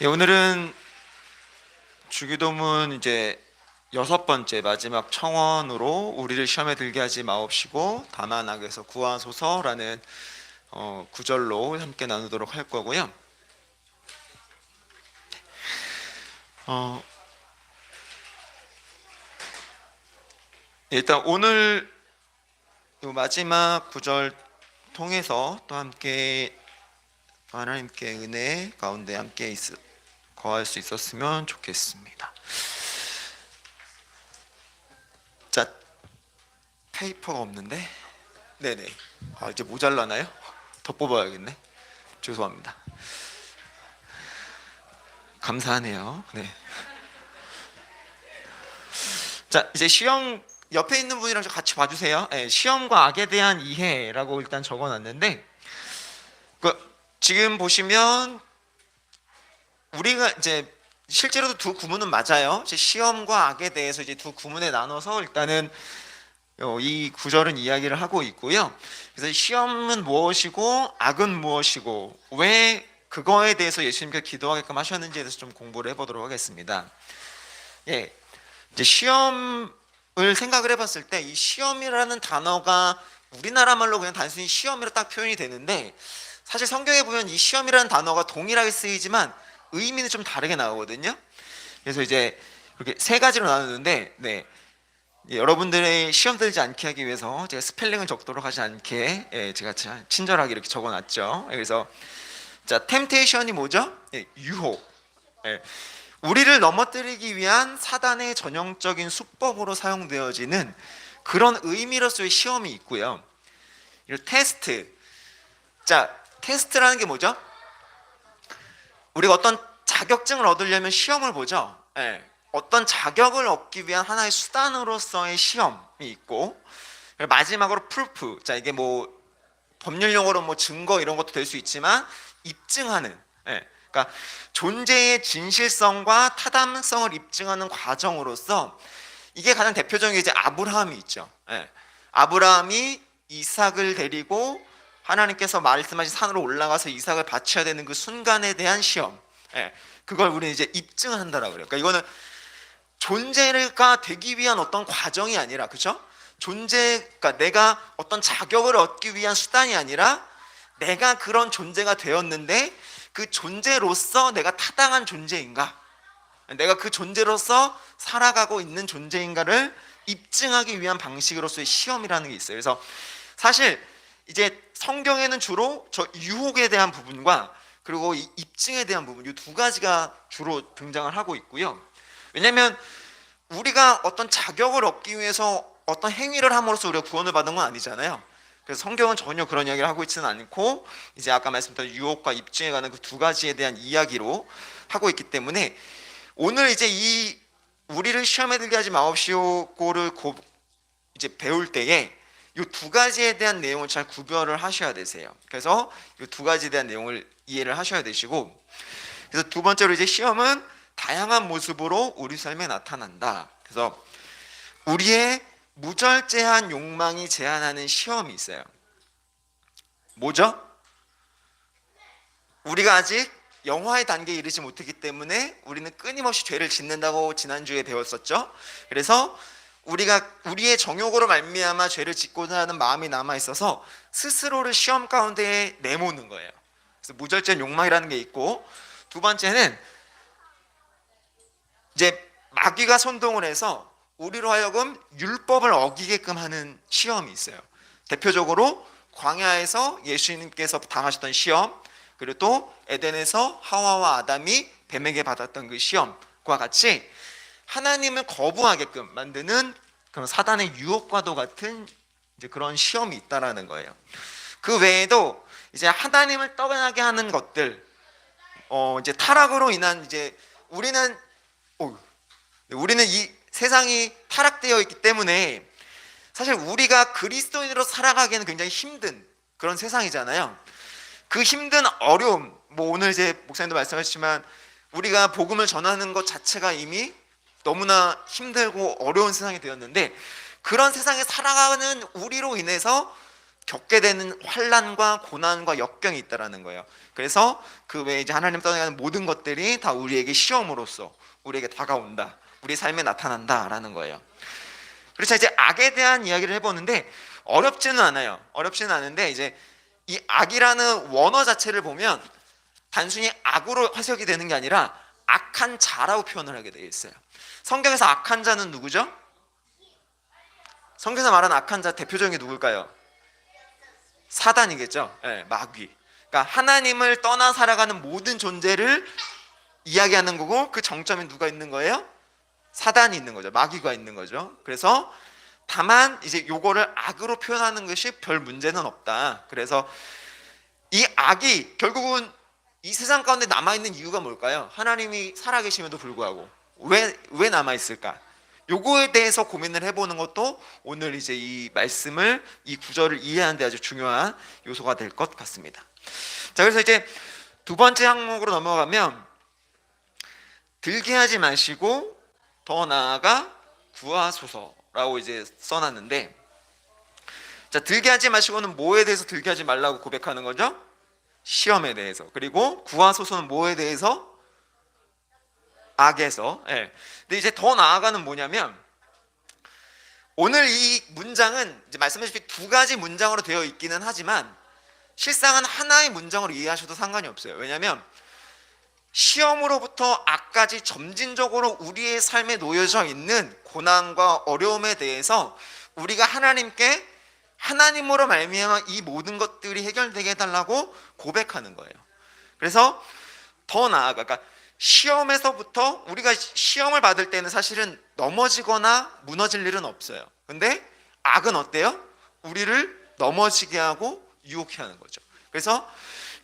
예, 오늘은 주기도문 이제 6번째 마지막 청원으로 우리를 시험에 들게 하지 마옵시고 다만 악에서 구하소서라는 구절로 함께 나누도록 할 거고요. 어, 일단 오늘 이 마지막 구절 통해서 또 함께 하나님께 은혜 가운데 함께 거할 수 있었으면 좋겠습니다. 자, 페이퍼가 없는데, 네네. 이제 모자라나요? 더 뽑아야겠네. 죄송합니다. 감사하네요. 네. 자, 이제 시험 옆에 있는 분이랑 좀 같이 봐주세요. 네, 시험과 악에 대한 이해라고 일단 적어놨는데, 지금 보시면 우리가 이제 실제로도 두 구문은 맞아요. 이제 시험과 악에 대해서 이제 두 구문에 나눠서 일단은 이 구절은 이야기를 하고 있고요. 그래서 시험은 무엇이고 악은 무엇이고 왜 그거에 대해서 예수님께서 기도하게끔 하셨는지에 대해서 좀 공부를 해보도록 하겠습니다. 예, 이제 시험을 생각을 해봤을 때 이 시험이라는 단어가 우리나라 말로 그냥 단순히 시험이라 딱 표현이 되는데 사실 성경에 보면 이 시험이라는 단어가 동일하게 쓰이지만 의미는 좀 다르게 나오거든요. 그래서 이제 이렇게 세 가지로 나누는데, 네, 여러분들의 시험 들지 않게 하기 위해서 제가 스펠링을 적도록 하지 않게 제가 친절하게 이렇게 적어놨죠. 그래서 자, 템테이션이 뭐죠? 유혹. 우리를 넘어뜨리기 위한 사단의 전형적인 수법으로 사용되어지는 그런 의미로서의 시험이 있고요. 그리고 테스트. 자, 테스트라는 게 뭐죠? 우리가 어떤 자격증을 얻으려면 시험을 보죠. 어떤 자격을 얻기 위한 하나의 수단으로서의 시험이 있고, 마지막으로 프루프. 자, 이게 뭐 법률 용어로 뭐 증거 이런 것도 될 수 있지만 입증하는. 그러니까 존재의 진실성과 타당성을 입증하는 과정으로서 이게 가장 대표적인 게 이제 아브라함이 있죠. 아브라함이 이삭을 데리고 하나님께서 말씀하신 산으로 올라가서 이삭을 바쳐야 되는 그 순간에 대한 시험. 그걸 우리는 이제 입증한다라고 그래요. 그러니까 이거는 존재가 되기 위한 어떤 과정이 아니라, 그렇죠? 그러니까 내가 어떤 자격을 얻기 위한 수단이 아니라 내가 그런 존재가 되었는데 그 존재로서 내가 타당한 존재인가? 내가 그 존재로서 살아가고 있는 존재인가를 입증하기 위한 방식으로서의 시험이라는 게 있어요. 그래서 사실 이제 성경에는 주로 저 유혹에 대한 부분과 그리고 이 입증에 대한 부분, 이 두 가지가 주로 등장을 하고 있고요. 왜냐하면 우리가 어떤 자격을 얻기 위해서 어떤 행위를 함으로써 우리가 구원을 받은 건 아니잖아요. 그래서 성경은 전혀 그런 이야기를 하고 있지는 않고 이제 아까 말씀드린 유혹과 입증에 관한 그 두 가지에 대한 이야기로 하고 있기 때문에 오늘 이제 이 우리를 시험에 들게 하지 마옵시오고를 이제 배울 때에 이 두 가지에 대한 내용을 잘 구별을 하셔야 되세요. 그래서 이 두 가지에 대한 내용을 이해를 하셔야 되시고, 그래서 두 번째로 이제 시험은 다양한 모습으로 우리 삶에 나타난다. 그래서 우리의 무절제한 욕망이 제한하는 시험이 있어요. 뭐죠? 우리가 아직 영화의 단계에 이르지 못했기 때문에 우리는 끊임없이 죄를 짓는다고 지난주에 배웠었죠. 그래서 우리가 우리의 정욕으로 말미암아 죄를 짓고자 하는 마음이 남아 있어서 스스로를 시험 가운데 내모는 거예요. 그래서 무절제한 욕망이라는 게 있고, 두 번째는 이제 마귀가 선동을 해서 우리로 하여금 율법을 어기게끔 하는 시험이 있어요. 대표적으로 광야에서 예수님께서 당하셨던 시험, 그리고 또 에덴에서 하와와 아담이 뱀에게 받았던 그 시험과 같이 하나님을 거부하게끔 만드는 그런 사단의 유혹과도 같은 이제 그런 시험이 있다라는 거예요. 그 외에도 이제 하나님을 떠나게 하는 것들, 이제 타락으로 인한 이제 우리는 이 세상이 타락되어 있기 때문에 사실 우리가 그리스도인으로 살아가기에는 굉장히 힘든 그런 세상이잖아요. 그 힘든 어려움, 뭐 오늘 이제 목사님도 말씀하셨지만 우리가 복음을 전하는 것 자체가 이미 너무나 힘들고 어려운 세상이 되었는데 그런 세상에 살아가는 우리로 인해서 겪게 되는 환난과 고난과 역경이 있다라는 거예요. 그래서 그 외에 이제 하나님 떠나가는 모든 것들이 다 우리에게 시험으로서 우리에게 다가온다, 우리 삶에 나타난다라는 거예요. 그래서 이제 악에 대한 이야기를 해보는데 어렵지는 않아요. 어렵지는 않은데 이제 이 악이라는 원어 자체를 보면 단순히 악으로 해석이 되는 게 아니라 악한 자라고 표현을 하게 되어 있어요. 성경에서 악한 자는 누구죠? 성경에서 말하는 악한 자 대표적인 게 누굴까요? 사단이겠죠. 네, 마귀. 그러니까 하나님을 떠나 살아가는 모든 존재를 이야기하는 거고, 그 정점에 누가 있는 거예요? 사단이 있는 거죠. 마귀가 있는 거죠. 그래서 다만 이제 요거를 악으로 표현하는 것이 별 문제는 없다. 그래서 이 악이 결국은 이 세상 가운데 남아있는 이유가 뭘까요? 하나님이 살아계심에도 불구하고 왜 남아있을까? 요거에 대해서 고민을 해보는 것도 오늘 이제 이 말씀을, 이 구절을 이해하는 데 아주 중요한 요소가 될 것 같습니다. 자, 그래서 이제 두 번째 항목으로 넘어가면, 들게 하지 마시고 더 나아가 구하소서라고 이제 써놨는데, 자, 들게 하지 마시고는 뭐에 대해서 들게 하지 말라고 고백하는 거죠? 시험에 대해서. 그리고 구하소서는 뭐에 대해서? 악에서. 예. 근데 이제 더 나아가는 뭐냐면, 오늘 이 문장은 이제 말씀하신 두 가지 문장으로 되어 있기는 하지만 실상은 하나의 문장으로 이해하셔도 상관이 없어요. 왜냐하면 시험으로부터 악까지 점진적으로 우리의 삶에 놓여져 있는 고난과 어려움에 대해서 우리가 하나님께 하나님으로 말미암아 이 모든 것들이 해결되게 해달라고 고백하는 거예요. 그래서 더 나아가, 그러니까 시험에서부터, 우리가 시험을 받을 때는 사실은 넘어지거나 무너질 일은 없어요. 근데 악은 어때요? 우리를 넘어지게 하고 유혹해 하는 거죠. 그래서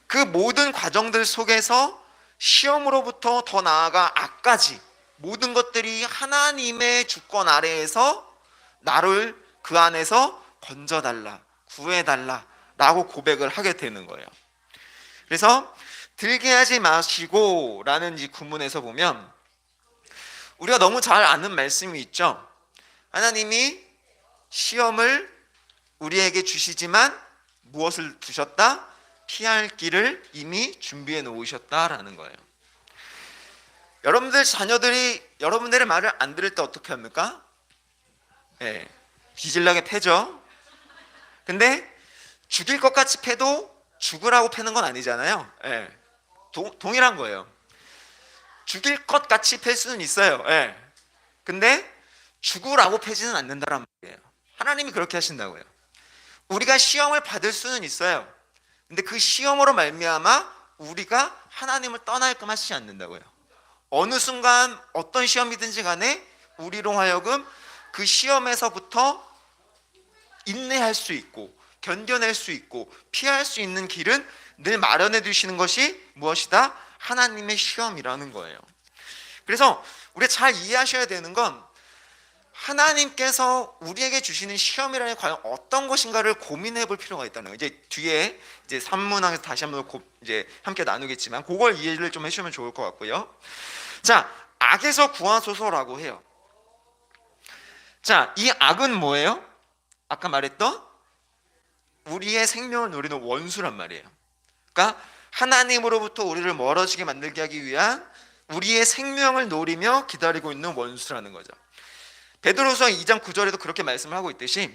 그 모든 과정들 속에서 시험으로부터 더 나아가 악까지 모든 것들이 하나님의 주권 아래에서 나를 그 안에서 건져달라, 구해달라 라고 고백을 하게 되는 거예요. 그래서 들게 하지 마시고 라는 이 구문에서 보면 우리가 너무 잘 아는 말씀이 있죠. 하나님이 시험을 우리에게 주시지만 무엇을 두셨다? 피할 길을 이미 준비해 놓으셨다라는 거예요. 여러분들 자녀들이 여러분들의 말을 안 들을 때 어떻게 합니까? 네, 뒤질나게 패죠. 근데 죽일 것 같이 패도 죽으라고 패는 건 아니잖아요. 네, 동일한 거예요. 죽일 것 같이 패 수는 있어요. 네. 근데 죽으라고 패지는 않는다란 말이에요. 하나님이 그렇게 하신다고요. 우리가 시험을 받을 수는 있어요. 근데 그 시험으로 말미암아 우리가 하나님을 떠날끔 하시지 않는다고요. 어느 순간 어떤 시험이든지 간에 우리로 하여금 그 시험에서부터 인내할 수 있고 견뎌낼 수 있고 피할 수 있는 길은 늘 마련해 두시는 것이 무엇이다? 하나님의 시험이라는 거예요. 그래서 우리가 잘 이해하셔야 되는 건 하나님께서 우리에게 주시는 시험이라는 게 과연 어떤 것인가를 고민해 볼 필요가 있다는 거예요. 이제 뒤에 이제 산문항에서 다시 한번 이제 함께 나누겠지만 그걸 이해를 좀 해주시면 좋을 것 같고요. 자, 악에서 구하소서라고 해요. 자, 이 악은 뭐예요? 아까 말했던 우리의 생명을 노리는 원수란 말이에요. 그러니까 하나님으로부터 우리를 멀어지게 만들게 하기 위한 우리의 생명을 노리며 기다리고 있는 원수라는 거죠. 베드로서 2장 9절에도 그렇게 말씀을 하고 있듯이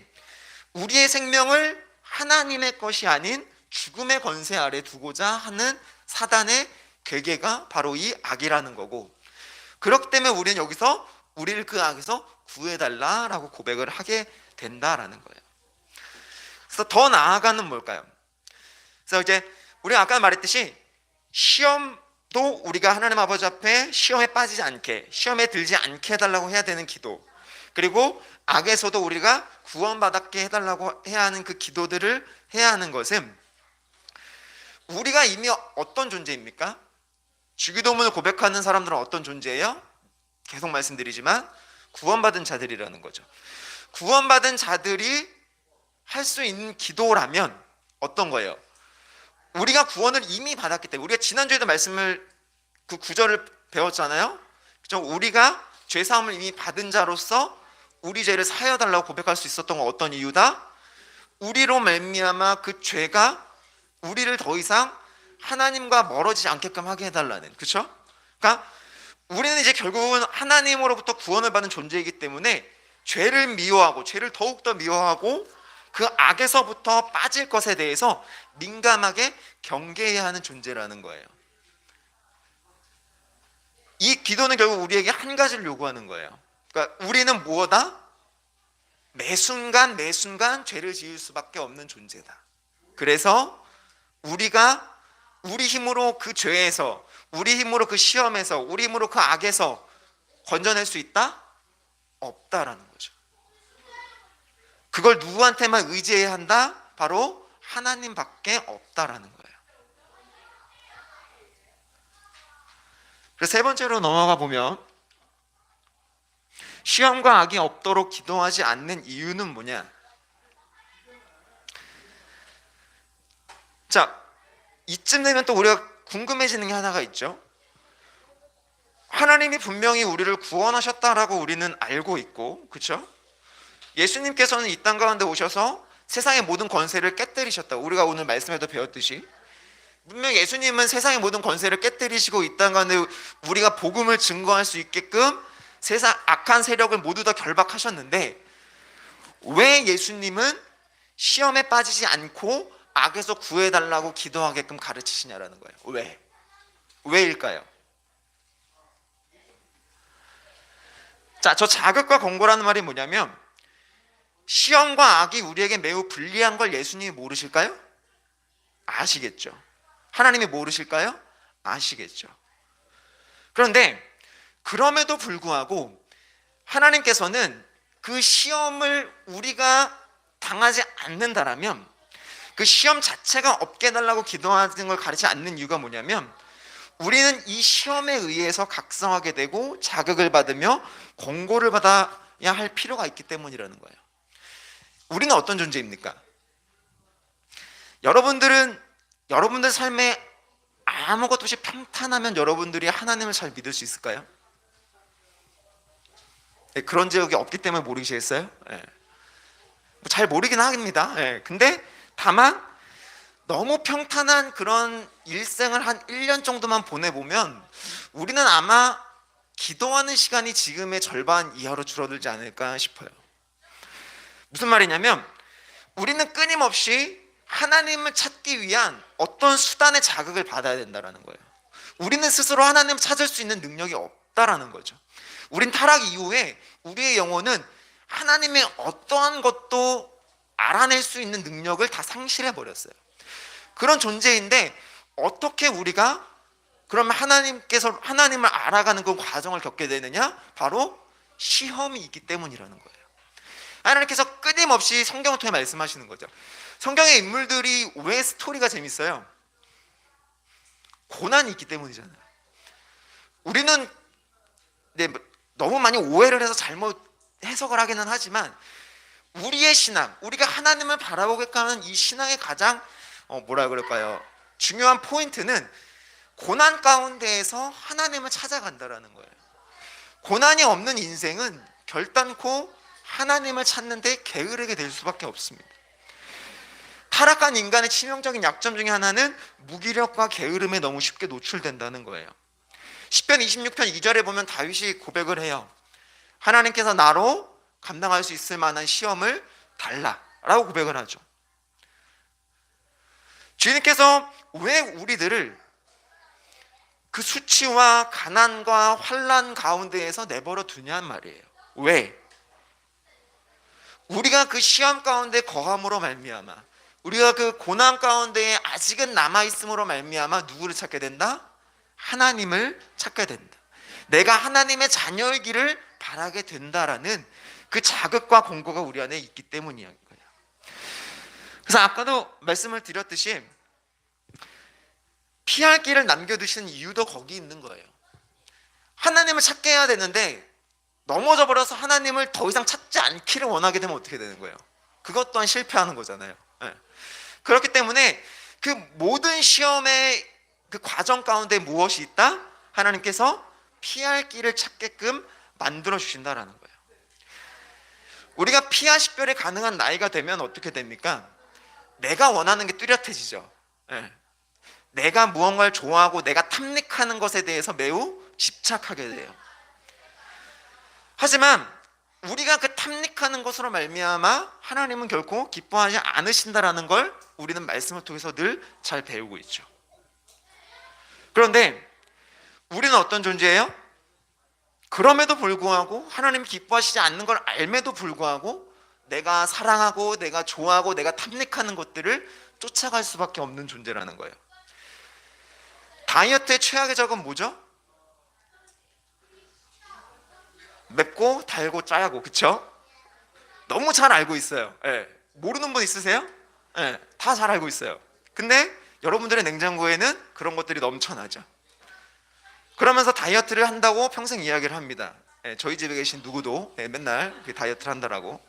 우리의 생명을 하나님의 것이 아닌 죽음의 권세 아래 두고자 하는 사단의 계계가 바로 이 악이라는 거고, 그렇기 때문에 우리는 여기서 우리를 그 악에서 구해달라라고 고백을 하게 된다라는 거예요. 그래서 더 나아가는 뭘까요? 그래서 이제 우리가 아까 말했듯이 시험도 우리가 하나님 아버지 앞에 시험에 빠지지 않게, 시험에 들지 않게 해달라고 해야 되는 기도, 그리고 악에서도 우리가 구원받게 해달라고 해야 하는 그 기도들을 해야 하는 것은 우리가 이미 어떤 존재입니까? 주기도문을 고백하는 사람들은 어떤 존재예요? 계속 말씀드리지만 구원받은 자들이라는 거죠. 구원받은 자들이 할 수 있는 기도라면 어떤 거예요? 우리가 구원을 이미 받았기 때문에, 우리가 지난주에도 말씀을 그 구절을 배웠잖아요. 그렇죠? 우리가 죄사함을 이미 받은 자로서 우리 죄를 사하여 달라고 고백할 수 있었던 건 어떤 이유다? 우리로 말미암아 그 죄가 우리를 더 이상 하나님과 멀어지지 않게끔 하게 해달라는, 그렇죠? 그러니까 우리는 이제 결국은 하나님으로부터 구원을 받은 존재이기 때문에 죄를 미워하고 죄를 더욱더 미워하고 그 악에서부터 빠질 것에 대해서 민감하게 경계해야 하는 존재라는 거예요. 이 기도는 결국 우리에게 한 가지를 요구하는 거예요. 그러니까 우리는 무엇다? 매 순간 죄를 지을 수밖에 없는 존재다. 그래서 우리가 우리 힘으로 그 죄에서, 우리 힘으로 그 시험에서, 우리 힘으로 그 악에서 건져낼 수 있다? 없다라는 거죠. 그걸 누구한테만 의지해야 한다? 바로 하나님밖에 없다라는 거예요. 그래서 세 번째로 넘어가 보면, 시험과 악이 없도록 기도하지 않는 이유는 뭐냐? 자, 이쯤 되면 또 우리가 궁금해지는 게 하나가 있죠. 하나님이 분명히 우리를 구원하셨다라고 우리는 알고 있고, 그렇죠? 예수님께서는 이 땅 가운데 오셔서 세상의 모든 권세를 깨뜨리셨다. 우리가 오늘 말씀에도 배웠듯이 분명 예수님은 세상의 모든 권세를 깨뜨리시고 이 땅 가운데 우리가 복음을 증거할 수 있게끔 세상 악한 세력을 모두 다 결박하셨는데, 왜 예수님은 시험에 빠지지 않고 악에서 구해달라고 기도하게끔 가르치시냐라는 거예요. 왜일까요? 자, 저 자극과 권고라는 말이 뭐냐면, 시험과 악이 우리에게 매우 불리한 걸 예수님이 모르실까요? 아시겠죠. 하나님이 모르실까요? 아시겠죠. 그런데 그럼에도 불구하고 하나님께서는 그 시험을 우리가 당하지 않는다라면, 그 시험 자체가 없게 해달라고 기도하는 걸 가르치지 않는 이유가 뭐냐면, 우리는 이 시험에 의해서 각성하게 되고 자극을 받으며 권고를 받아야 할 필요가 있기 때문이라는 거예요. 우리는 어떤 존재입니까? 여러분들 삶에 아무것도 없이 평탄하면 여러분들이 하나님을 잘 믿을 수 있을까요? 네, 그런 적이 없기 때문에 모르시겠어요? 네. 잘 모르긴 합니다. 네. 근데 다만 너무 평탄한 그런 일생을 한 1년 정도만 보내보면 우리는 아마 기도하는 시간이 지금의 절반 이하로 줄어들지 않을까 싶어요. 무슨 말이냐면, 우리는 끊임없이 하나님을 찾기 위한 어떤 수단의 자극을 받아야 된다는 거예요. 우리는 스스로 하나님을 찾을 수 있는 능력이 없다라는 거죠. 우린 타락 이후에 우리의 영혼은 하나님의 어떠한 것도 알아낼 수 있는 능력을 다 상실해 버렸어요. 그런 존재인데 어떻게 우리가 그러면 하나님을 알아가는 그 과정을 겪게 되느냐? 바로 시험이 있기 때문이라는 거예요. 하나님께서 끊임없이 성경을 통해 말씀하시는 거죠. 성경의 인물들이 왜 스토리가 재밌어요? 고난이 있기 때문이잖아요. 우리는 너무 많이 오해를 해서 잘못 해석을 하기는 하지만, 우리의 신앙, 우리가 하나님을 바라보게끔 하는 이 신앙의 가장 중요한 포인트는 고난 가운데에서 하나님을 찾아간다라는 거예요. 고난이 없는 인생은 결단코 하나님을 찾는 데 게으르게 될 수밖에 없습니다. 타락한 인간의 치명적인 약점 중에 하나는 무기력과 게으름에 너무 쉽게 노출된다는 거예요. 시편 26편 2절에 보면 다윗이 고백을 해요. 하나님께서 나로 감당할 수 있을 만한 시험을 달라라고 고백을 하죠. 주님께서 왜 우리들을 그 수치와 가난과 환난 가운데에서 내버려 두냐는 말이에요. 왜? 우리가 그 시험 가운데 거함으로 말미암아, 우리가 그 고난 가운데에 아직은 남아있음으로 말미암아 누구를 찾게 된다? 하나님을 찾게 된다. 내가 하나님의 자녀이기를 바라게 된다라는 그 자극과 권고가 우리 안에 있기 때문이야. 그래서 아까도 말씀을 드렸듯이 피할 길을 남겨두신 이유도 거기 있는 거예요. 하나님을 찾게 해야 되는데 넘어져 버려서 하나님을 더 이상 찾지 않기를 원하게 되면 어떻게 되는 거예요? 그것 또한 실패하는 거잖아요. 네. 그렇기 때문에 그 모든 시험의 그 과정 가운데 무엇이 있다? 하나님께서 피할 길을 찾게끔 만들어 주신다라는 거예요. 우리가 피와 식별이 가능한 나이가 되면 어떻게 됩니까? 내가 원하는 게 뚜렷해지죠. 예. 내가 무언가를 좋아하고 내가 탐닉하는 것에 대해서 매우 집착하게 돼요. 하지만 우리가 그 탐닉하는 것으로 말미암아 하나님은 결코 기뻐하지 않으신다라는 걸 우리는 말씀을 통해서 늘 잘 배우고 있죠. 그런데 우리는 어떤 존재예요? 그럼에도 불구하고 하나님이 기뻐하시지 않는 걸 알매도 불구하고 내가 사랑하고 내가 좋아하고 내가 탐닉하는 것들을 쫓아갈 수밖에 없는 존재라는 거예요. 다이어트의 최악의 적은 뭐죠? 맵고 달고 짜고, 그쵸? 너무 잘 알고 있어요. 예. 모르는 분 있으세요? 예. 다 잘 알고 있어요. 근데 여러분들의 냉장고에는 그런 것들이 넘쳐나죠. 그러면서 다이어트를 한다고 평생 이야기를 합니다. 예. 저희 집에 계신 누구도 맨날 다이어트를 한다라고.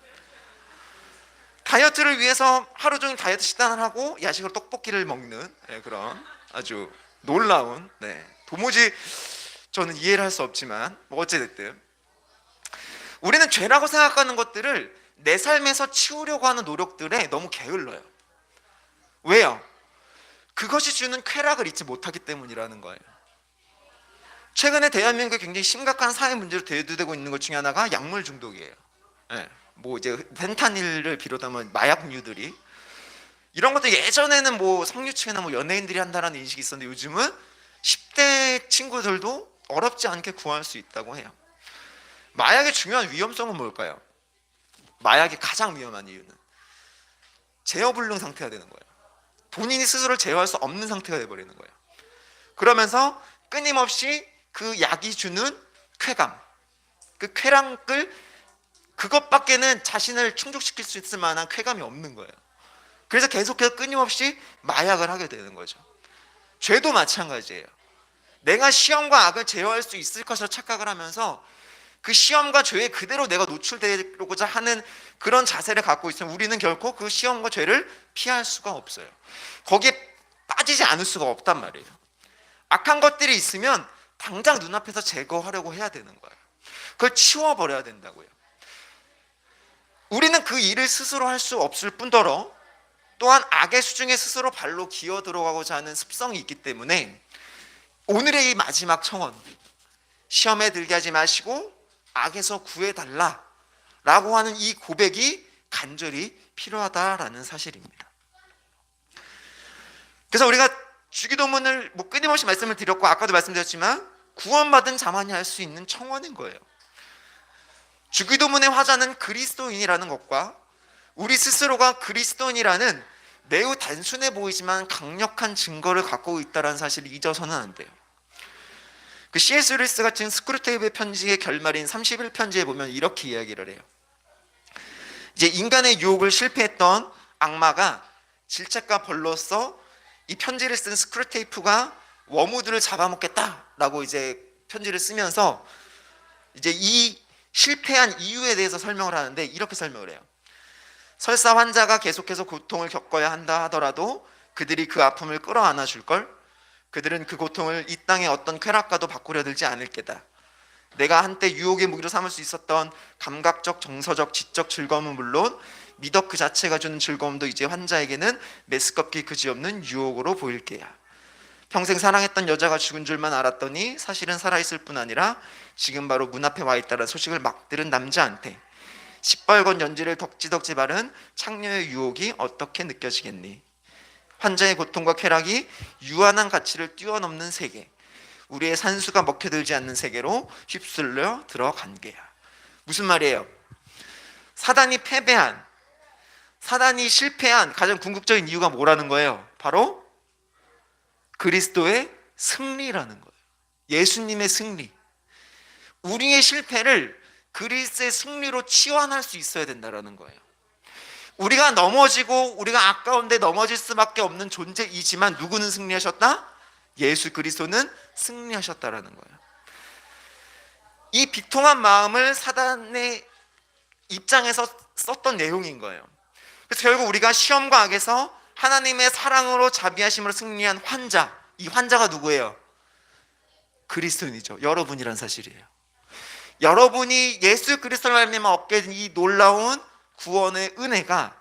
다이어트를 위해서 하루 종일 다이어트 식단을 하고 야식으로 떡볶이를 먹는 그런 아주 놀라운, 도무지 저는 이해를 할 수 없지만 어찌됐든 우리는 죄라고 생각하는 것들을 내 삶에서 치우려고 하는 노력들에 너무 게을러요. 왜요? 그것이 주는 쾌락을 잊지 못하기 때문이라는 거예요. 최근에 대한민국에 굉장히 심각한 사회 문제로 대두되고 있는 것 중에 하나가 약물 중독이에요. 뭐 이제 펜타닐을 비롯한 마약류들이, 이런 것도 예전에는 뭐 성류층이나 뭐 연예인들이 한다는 인식이 있었는데 요즘은 10대 친구들도 어렵지 않게 구할 수 있다고 해요. 마약의 중요한 위험성은 뭘까요? 마약이 가장 위험한 이유는 제어불능 상태가 되는 거예요. 본인이 스스로를 제어할 수 없는 상태가 되어버리는 거예요. 그러면서 끊임없이 그 약이 주는 쾌감, 그 쾌락을, 그것밖에는 자신을 충족시킬 수 있을 만한 쾌감이 없는 거예요. 그래서 계속해서 끊임없이 마약을 하게 되는 거죠. 죄도 마찬가지예요. 내가 시험과 악을 제어할 수 있을 것으로 착각을 하면서 그 시험과 죄에 그대로 내가 노출되고자 하는 그런 자세를 갖고 있으면 우리는 결코 그 시험과 죄를 피할 수가 없어요. 거기에 빠지지 않을 수가 없단 말이에요. 악한 것들이 있으면 당장 눈앞에서 제거하려고 해야 되는 거예요. 그걸 치워버려야 된다고요. 우리는 그 일을 스스로 할 수 없을 뿐더러 또한 악의 수중에 스스로 발로 기어 들어가고자 하는 습성이 있기 때문에 오늘의 이 마지막 청원, 시험에 들게 하지 마시고 악에서 구해달라 라고 하는 이 고백이 간절히 필요하다라는 사실입니다. 그래서 우리가 주기도문을 끊임없이 말씀을 드렸고 아까도 말씀드렸지만 구원받은 자만이 할 수 있는 청원인 거예요. 주기도문의 화자는 그리스도인이라는 것과 우리 스스로가 그리스도인이라는 매우 단순해 보이지만 강력한 증거를 갖고 있다는 사실을 잊어서는 안 돼요. 그 C.S. 루이스 같은 스크루테이프의 편지의 결말인 31편지에 보면 이렇게 이야기를 해요. 이제 인간의 유혹을 실패했던 악마가 질책과 벌로써 이 편지를 쓴 스크루테이프가 워무드를 잡아먹겠다라고 이제 편지를 쓰면서 이제 이 실패한 이유에 대해서 설명을 하는데 이렇게 설명을 해요. 설사 환자가 계속해서 고통을 겪어야 한다 하더라도 그들이 그 아픔을 끌어안아 줄걸. 그들은 그 고통을 이 땅의 어떤 쾌락과도 바꾸려 들지 않을 게다. 내가 한때 유혹의 무기로 삼을 수 있었던 감각적, 정서적, 지적 즐거움은 물론 미덕 그 자체가 주는 즐거움도 이제 환자에게는 메스껍기 그지없는 유혹으로 보일 게야. 평생 사랑했던 여자가 죽은 줄만 알았더니 사실은 살아있을 뿐 아니라 지금 바로 문 앞에 와 있다는 소식을 막 들은 남자한테 시뻘건 연지를 덕지덕지 바른 창녀의 유혹이 어떻게 느껴지겠니? 환자의 고통과 쾌락이 유한한 가치를 뛰어넘는 세계, 우리의 산수가 먹혀들지 않는 세계로 휩쓸려 들어간 게야. 무슨 말이에요? 사단이 패배한, 사단이 실패한 가장 궁극적인 이유가 뭐라는 거예요? 바로 그리스도의 승리라는 거예요. 예수님의 승리. 우리의 실패를 그리스도의 승리로 치환할 수 있어야 된다는 거예요. 우리가 넘어지고 우리가 아까운데 넘어질 수밖에 없는 존재이지만 누구는 승리하셨다? 예수 그리스도는 승리하셨다라는 거예요. 이 비통한 마음을 사단의 입장에서 썼던 내용인 거예요. 그래서 결국 우리가 시험과 악에서 하나님의 사랑으로 자비하심으로 승리한 환자, 이 환자가 누구예요? 그리스도인이죠. 여러분이란 사실이에요. 여러분이 예수 그리스도를 말미암아 얻게 된 이 놀라운 구원의 은혜가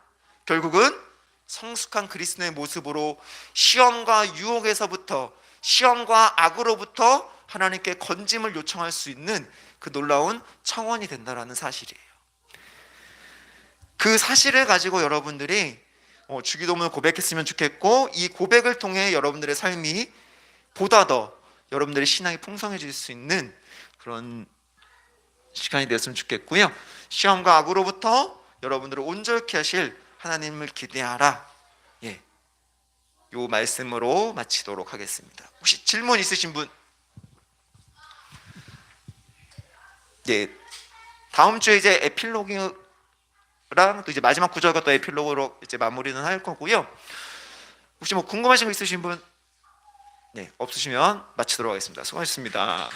결국은 성숙한 그리스도의 모습으로 시험과 유혹에서부터, 시험과 악으로부터 하나님께 건짐을 요청할 수 있는 그 놀라운 청원이 된다는 사실이에요. 그 사실을 가지고 여러분들이 주기도문을 고백했으면 좋겠고, 이 고백을 통해 여러분들의 삶이 보다 더 여러분들의 신앙이 풍성해질 수 있는 그런 시간이 되었으면 좋겠고요. 시험과 악으로부터 여러분들을 온전케 하실 하나님을 기대하라. 예, 요 말씀으로 마치도록 하겠습니다. 혹시 질문 있으신 분? 예, 다음 주에 이제 에필로그랑 또 이제 마지막 구절과 또 에필로그로 이제 마무리는 할 거고요. 혹시 뭐 궁금하신 거 있으신 분? 네, 없으시면 마치도록 하겠습니다. 수고하셨습니다.